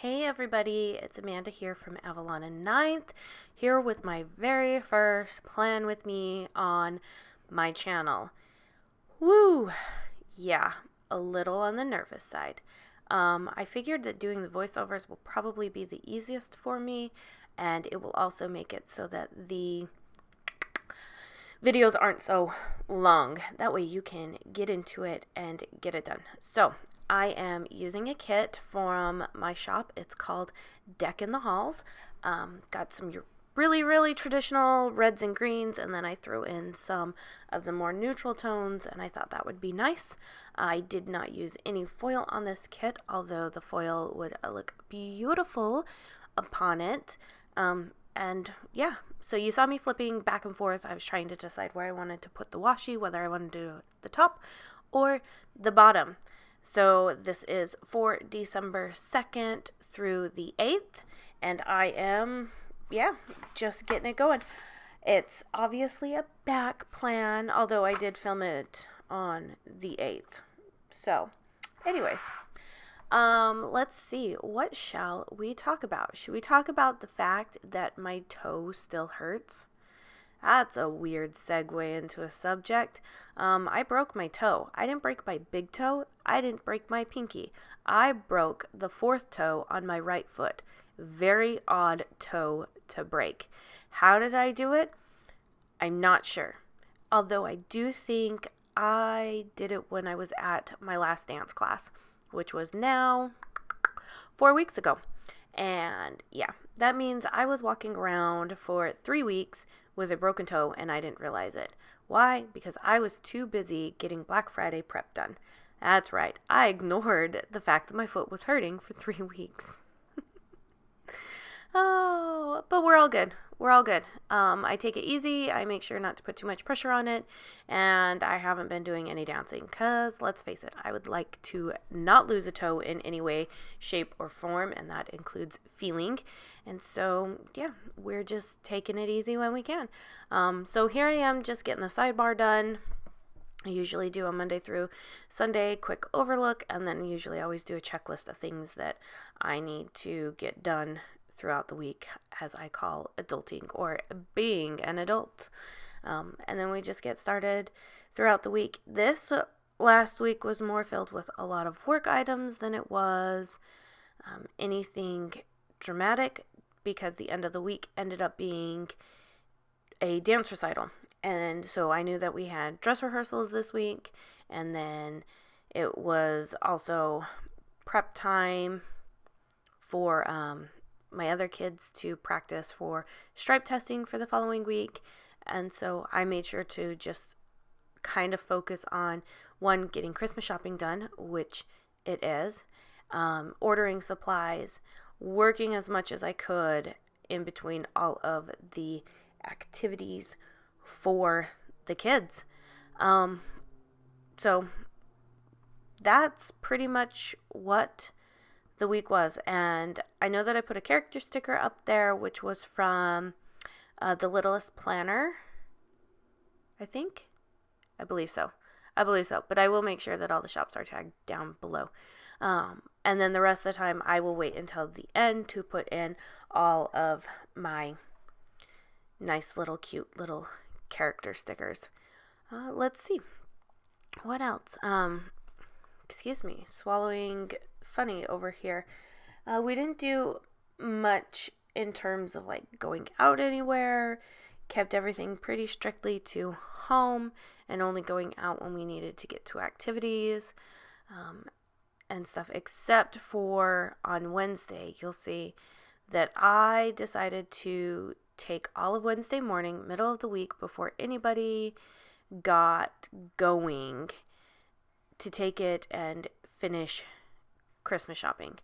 Hey everybody, it's Amanda here from Avalon and Ninth, here with my very first plan with me on my channel. Woo! Yeah, a little on the nervous side. I figured that doing the voiceovers will probably be the easiest for me, and it will also make it so that the videos aren't so long. That way you can get into it and get it done. So I am using a kit from my shop. It's called Deckin the Halls. Got some really traditional reds and greens, and then I threw in some of the more neutral tones, and I thought that would be nice. I did not use any foil on this kit, although the foil would look beautiful upon it. And yeah, so you saw me flipping back and forth. I was trying to decide where I wanted to put the washi, whether I wanted to do the top or the bottom. So this is for December 2nd through the 8th, and I am, just getting it going. It's obviously a back plan, although I did film it on the 8th. So, anyways, let's see. What shall we talk about? Should we talk about the fact that my toe still hurts? That's a weird segue into a subject. I broke my toe. I didn't break my big toe. I didn't break my pinky. I broke the fourth toe on my right foot. Very odd toe to break. How did I do it? I'm not sure. Although I do think I did it when I was at my last dance class, which was now 4 weeks ago. And yeah, that means I was walking around for 3 weeks with a broken toe and I didn't realize it. Why? Because I was too busy getting Black Friday prep done. That's right. I ignored the fact that my foot was hurting for 3 weeks. Oh, but we're all good. We're all good. I take it easy. I make sure not to put too much pressure on it. And I haven't been doing any dancing because, let's face it, I would like to not lose a toe in any way, shape, or form. And that includes feeling. And so, yeah, we're just taking it easy when we can. So here I am just getting the sidebar done. I usually do a Monday through Sunday quick overlook. And then usually always do a checklist of things that I need to get done throughout the week, as I call adulting or being an adult. And then we just get started throughout the week. This last week was more filled with a lot of work items than it was anything dramatic, because the end of the week ended up being a dance recital. And so I knew that we had dress rehearsals this week, and then it was also prep time for my other kids to practice for stripe testing for the following week. And so I made sure to just kind of focus on, one, getting Christmas shopping done, which it is, ordering supplies, working as much as I could in between all of the activities for the kids. So that's pretty much what the week was. And I know that I put a character sticker up there, which was from The Littlest Planner, I believe so, but I will make sure that all the shops are tagged down below. And then the rest of the time I will wait until the end to put in all of my nice little cute little character stickers. Let's see what else. Excuse me, swallowing funny over here. We didn't do much in terms of like going out anywhere. Kept everything pretty strictly to home and only going out when we needed to get to activities and stuff, except for on Wednesday. You'll see that I decided to take all of Wednesday morning, middle of the week, before anybody got going, to take it and finish Christmas shopping.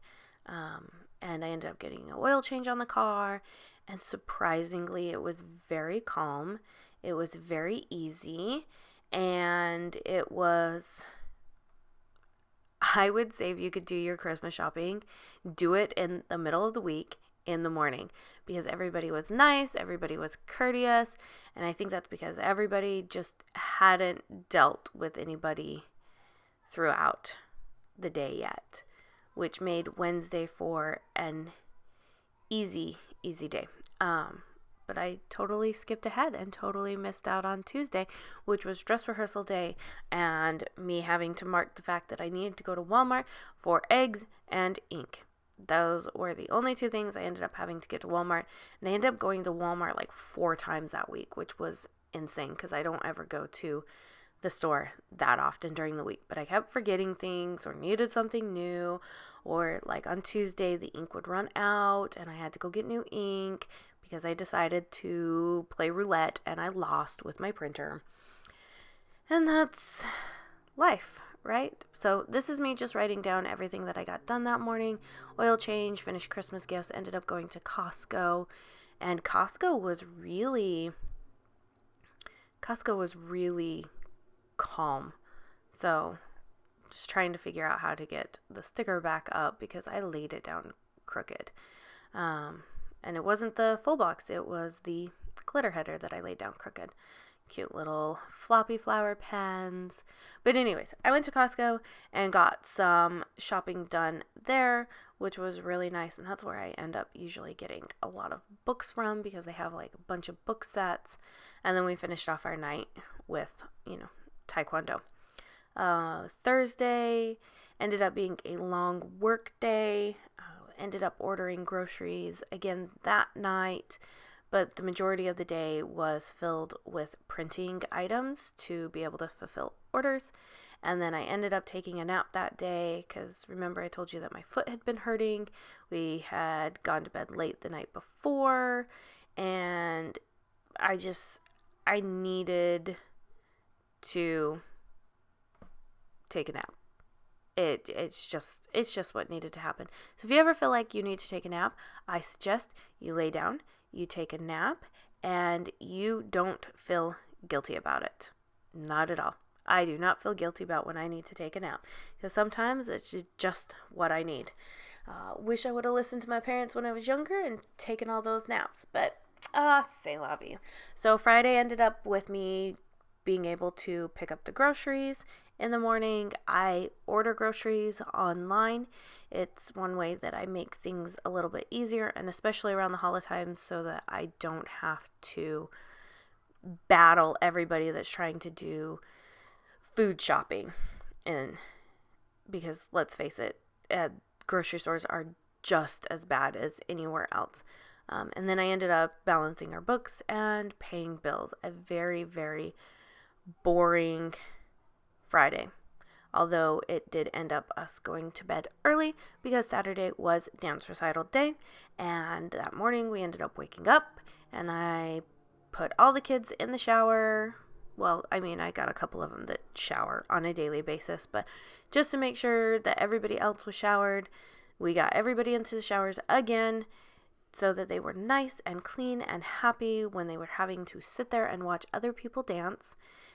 And I ended up getting an oil change on the car, and surprisingly it was very calm, it was very easy, and it was, I would say, if you could do your Christmas shopping, do it in the middle of the week in the morning, because everybody was nice, everybody was courteous, and I think that's because everybody just hadn't dealt with anybody throughout the day yet, which made Wednesday for an easy day. But I totally skipped ahead and totally missed out on Tuesday, which was dress rehearsal day, and me having to mark the fact that I needed to go to Walmart for eggs and ink. Those were the only two things I ended up having to get to Walmart, and I ended up going to Walmart like 4 times that week, which was insane because I don't ever go to the store that often during the week, but I kept forgetting things or needed something new, or like on Tuesday the ink would run out and I had to go get new ink because I decided to play roulette and I lost with my printer. And that's life, right? So this is me just writing down everything that I got done that morning. Oil change, finished Christmas gifts, ended up going to Costco, and Costco was really calm. So just trying to figure out how to get the sticker back up because I laid it down crooked. And it wasn't the full box, it was the glitter header that I laid down crooked. Cute little floppy flower pens. But anyways, I went to Costco and got some shopping done there, which was really nice. And that's where I end up usually getting a lot of books from because they have like a bunch of book sets. And then we finished off our night with, Taekwondo. Thursday ended up being a long work day. Ended up ordering groceries again that night, but the majority of the day was filled with printing items to be able to fulfill orders. And then I ended up taking a nap that day because remember I told you that my foot had been hurting. We had gone to bed late the night before, and I needed to take a nap. It's just what needed to happen. So if you ever feel like you need to take a nap, I suggest you lay down, you take a nap, and you don't feel guilty about it. Not at all. I do not feel guilty about when I need to take a nap because sometimes it's just what I need. Wish I would have listened to my parents when I was younger and taken all those naps, but c'est la vie. So Friday ended up with me being able to pick up the groceries. In the morning, I order groceries online. It's one way that I make things a little bit easier, and especially around the holiday times so that I don't have to battle everybody that's trying to do food shopping. And because let's face it, grocery stores are just as bad as anywhere else. And then I ended up balancing our books and paying bills. A very, very boring Friday, although it did end up us going to bed early because Saturday was dance recital day, and that morning we ended up waking up and I put all the kids in the shower. Well, I mean, I got a couple of them that shower on a daily basis, but just to make sure that everybody else was showered, we got everybody into the showers again so that they were nice and clean and happy when they were having to sit there and watch other people dance,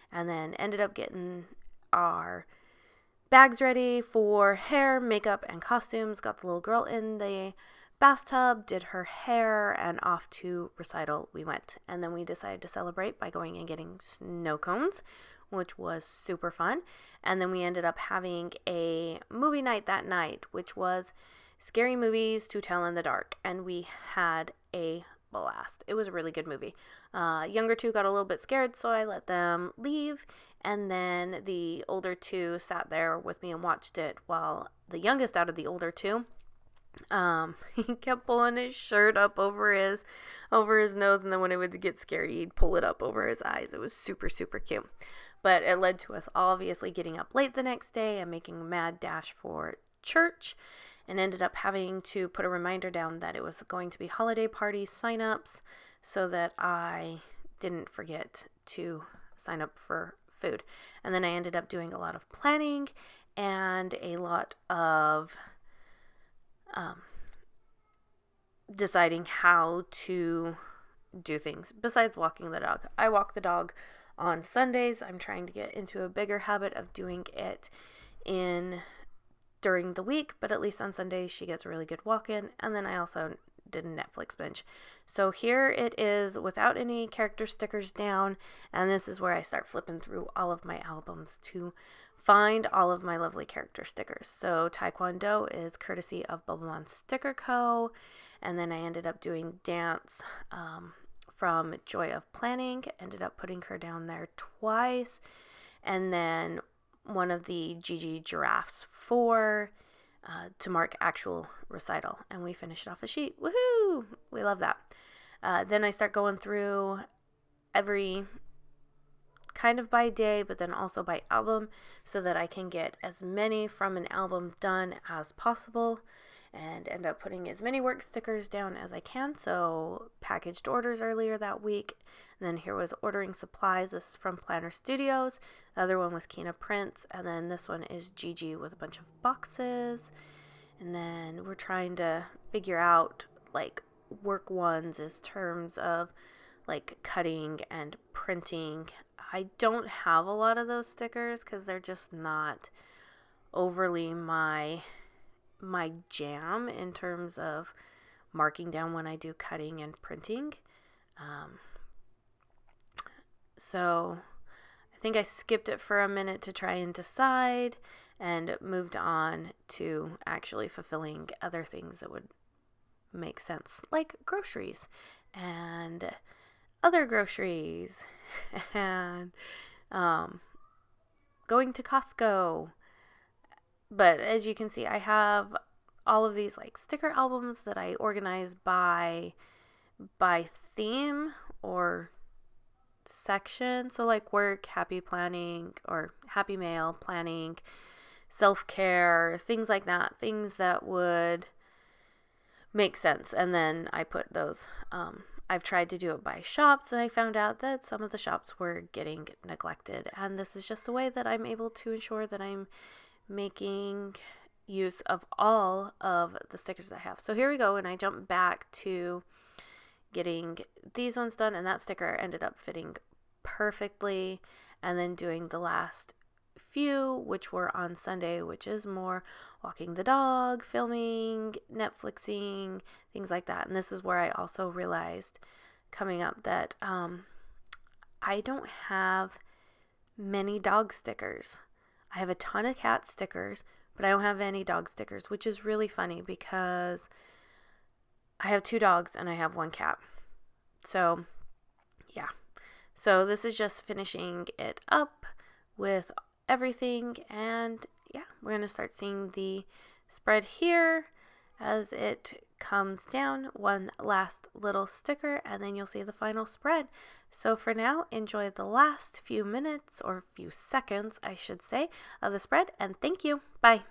and then ended up getting our bags ready for hair, makeup, and costumes. Got the little girl in the bathtub, did her hair, and off to recital we went. And then we decided to celebrate by going and getting snow cones, which was super fun. And then we ended up having a movie night that night, which was Scary Movies to Tell in the Dark. And we had a blast. It was a really good movie. Younger two got a little bit scared, so I let them leave. And then the older two sat there with me and watched it while the youngest out of the older two, he kept pulling his shirt up over his nose, and then when it would get scary, he'd pull it up over his eyes. It was super, super cute. But it led to us obviously getting up late the next day and making a mad dash for church, and ended up having to put a reminder down that it was going to be holiday party sign-ups so that I didn't forget to sign up for food. And then I ended up doing a lot of planning and a lot of deciding how to do things besides walking the dog. I walk the dog on Sundays. I'm trying to get into a bigger habit of doing it during the week, but at least on Sundays she gets a really good walk in. And then I also did a Netflix binge. So here it is without any character stickers down, and this is where I start flipping through all of my albums to find all of my lovely character stickers. So Taekwondo is courtesy of Bubblemon Sticker Co. And then I ended up doing dance from Joy of Planning. Ended up putting her down there twice. And then one of the Gigi giraffes to mark actual recital. And we finished off a sheet. Woohoo! We love that. Then I start going through every kind of by day, but then also by album, so that I can get as many from an album done as possible and end up putting as many work stickers down as I can. So packaged orders earlier that week. And then here was ordering supplies. This is from Planner Studios. The other one was Kina Prints. And then this one is Gigi with a bunch of boxes. And then we're trying to figure out like work ones as terms of like cutting and printing. I don't have a lot of those stickers because they're just not overly my jam in terms of marking down when I do cutting and printing. So I think I skipped it for a minute to try and decide and moved on to actually fulfilling other things that would make sense, like groceries and other groceries and going to Costco. But as you can see, I have all of these like sticker albums that I organize by theme or section. So like work, happy planning, or happy mail, planning, self-care, things like that, things that would make sense. And then I put those I've tried to do it by shops, and I found out that some of the shops were getting neglected. And this is just a way that I'm able to ensure that I'm making use of all of the stickers that I have. So here we go, and I jump back to getting these ones done, and that sticker ended up fitting perfectly. And then doing the last few, which were on Sunday, which is more walking the dog, filming, Netflixing, things like that. And this is where I also realized coming up that I don't have many dog stickers. I have a ton of cat stickers, but I don't have any dog stickers, which is really funny because I have 2 dogs and I have 1 cat. So yeah. So this is just finishing it up with everything, and yeah, we're going to start seeing the spread here as it comes down. One last little sticker, and then you'll see the final spread. So for now, enjoy the last few minutes, or few seconds I should say, of the spread, and thank you. Bye.